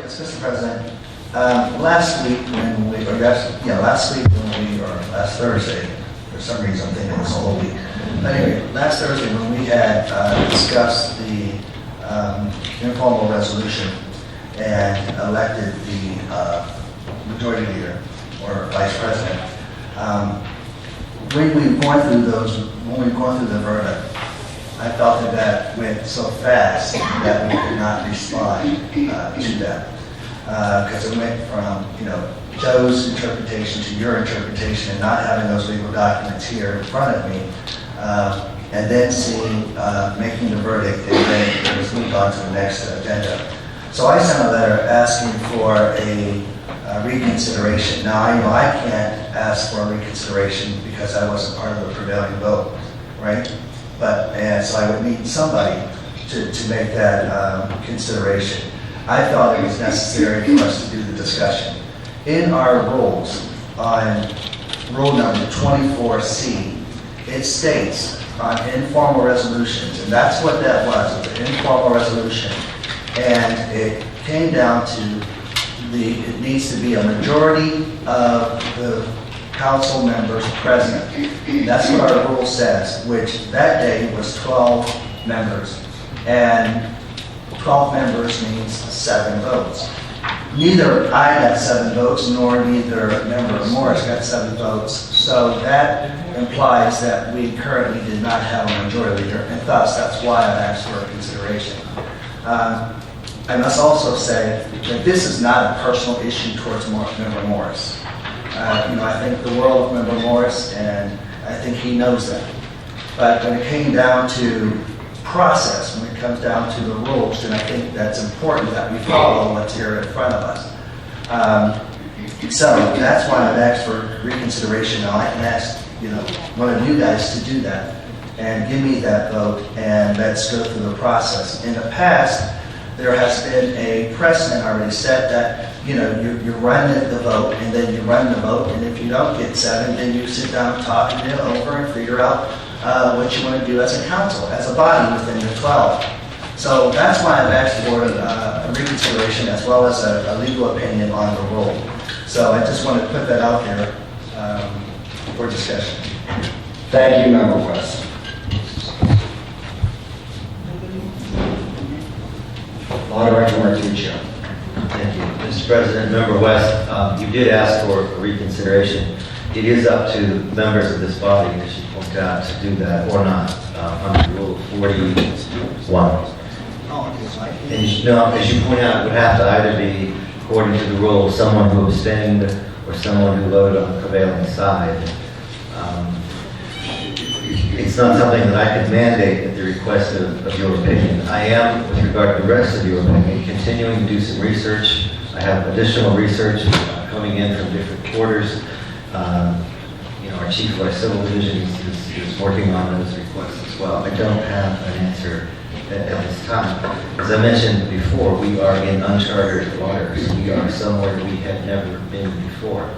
Yes, Mr. President. Last week when we, or last week when we, or last Thursday, for some reason I'm thinking it was a whole week. But anyway, last Thursday when we had discussed the informal resolution and elected the majority leader or vice president, when we've gone through the verdict, I felt that went so fast that we could not respond to that. Because it went from, Joe's interpretation to your interpretation and not having those legal documents here in front of me, and then making the verdict, and then it was moved on to the next agenda. So I sent a letter asking for a reconsideration. Now I know I can't ask for a reconsideration because I wasn't part of the prevailing vote, right? And so I would need somebody to make that consideration. I thought it was necessary for us to do the discussion. In our rules, on rule number 24C, it states on informal resolutions, and that's what that was, an informal resolution. And it came down to it needs to be a majority of the council members present. That's what our rule says, which that day was 12 members. And 12 members means 7 votes. Neither I got 7 votes, nor neither member Morris got 7 votes. So that implies that we currently did not have a majority leader, and thus that's why I've asked for a consideration. I must also say that this is not a personal issue towards Member Morris. I think the world of Member Morris, and I think he knows that. But when it came down to process, when it comes down to the rules, then I think that's important that we follow what's here in front of us. So that's why I've asked for reconsideration. Now I can ask, one of you guys to do that and give me that vote, and let's go through the process. In the past, there has been a precedent already set that you run the vote, and then you run the vote, and if you don't get 7, then you sit down and talk it over and figure out what you want to do as a council, as a body within the 12. So that's why I've asked for a reconsideration as well as a legal opinion on the rule. So I just want to put that out there for discussion. Thank you, Member West. Law Director Martuccio. Thank you. Mr. President, Member West, you did ask for a reconsideration. It is up to members of this body, as you point out, to do that or not, under Rule 41. And as you point out, it would have to either be, according to the rule, someone who abstained or someone who voted on the prevailing side. It's not something that I could mandate at the request of your opinion. I am, with regard to the rest of your opinion, continuing to do some research. I have additional research coming in from different quarters. Our chief of our civil division is working on those requests as well. I don't have an answer at this time. As I mentioned before, we are in uncharted waters. We are somewhere we have never been before.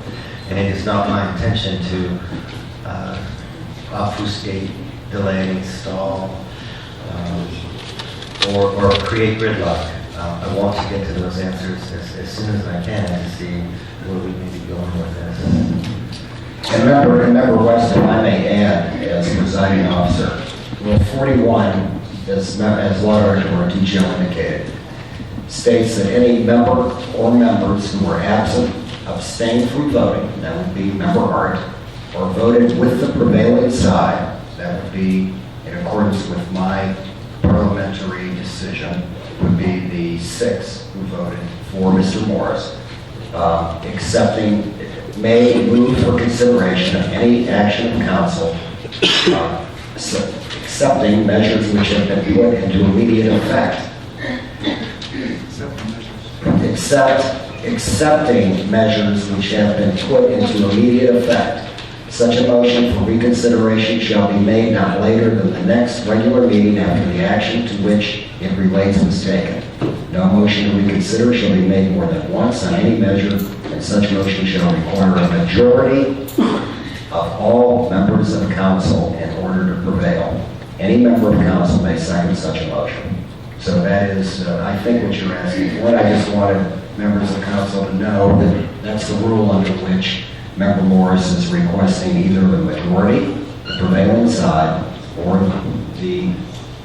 And it is not my intention to obfuscate, delay, stall, or create gridlock. I want to get to those answers as soon as I can to see where we may be going with this. And Member West, if I may add, as presiding officer, Rule 41, as Law Director Martuccio indicated, states that any member or members who were absent, abstained from voting, that would be Member Hart, or voted with the prevailing side, that would be in accordance with my parliamentary decision, would be the 6 who voted for Mr. Morris, may move for consideration of any action of council accepting measures which have been put into immediate effect. Accepting measures which have been put into immediate effect. Such a motion for reconsideration shall be made not later than the next regular meeting after the action to which it relates was taken. No motion to reconsider shall be made more than once on any measure, and such motion shall require a majority of all members of council in order to prevail. Any member of council may second such a motion. So that is, I think, what you're asking for. I just wanted members of council to know that that's the rule under which Member Morris is requesting either the majority, the prevailing side, or the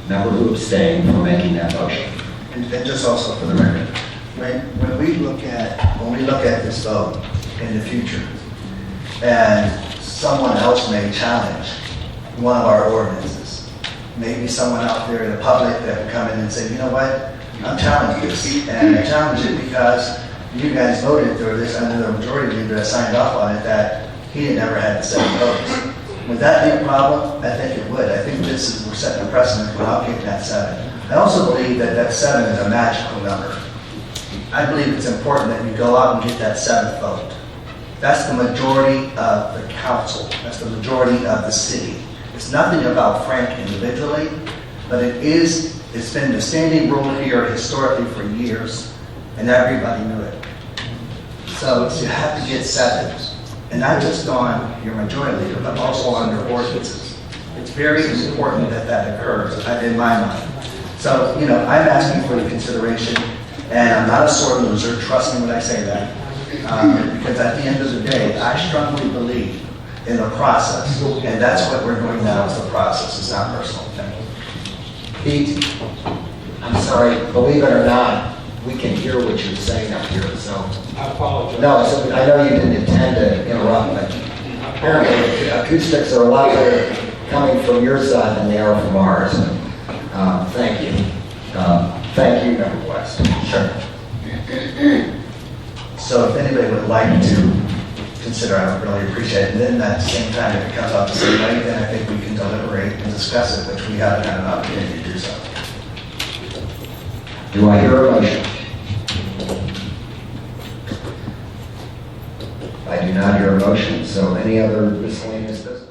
member who abstained from making that motion. And just also for the record, when we look at this vote in the future, and someone else may challenge one of our ordinances, maybe someone out there in the public that would come in and say, you know what, I'm challenging this, and I challenge it because you guys voted through this under the majority leader that signed off on it, that he had never had the 7 votes. Would that be a problem? I think it would. I think we're setting a precedent for not getting that 7. I also believe that 7 is a magical number. I believe it's important that you go out and get that 7th vote. That's the majority of the council. That's the majority of the city. It's nothing about Frank individually, but it's been the standing rule here historically for years, and everybody knew it. So you have to get 7, and not just on your majority leader, but also on your ordinances. It's very important that occurs, in my mind. So, I'm asking for your consideration, and I'm not a sore loser, trust me when I say that, because at the end of the day, I strongly believe in the process, and that's what we're doing now is the process, it's not personal. Thank you. Pete, I'm sorry, believe it or not, we can hear what you're saying up here, so. I apologize. No, so I know you didn't intend to interrupt, but apparently acoustics are a lot better coming from your side than they are from ours. Thank you. Thank you, Member West. Sure. So if anybody would like to consider, I would really appreciate it. And then at the same time, if it comes out the same way, then I think we can deliberate and discuss it, which we haven't had an opportunity to do so. Do I hear a motion? I do not hear a motion, so any other miscellaneous business?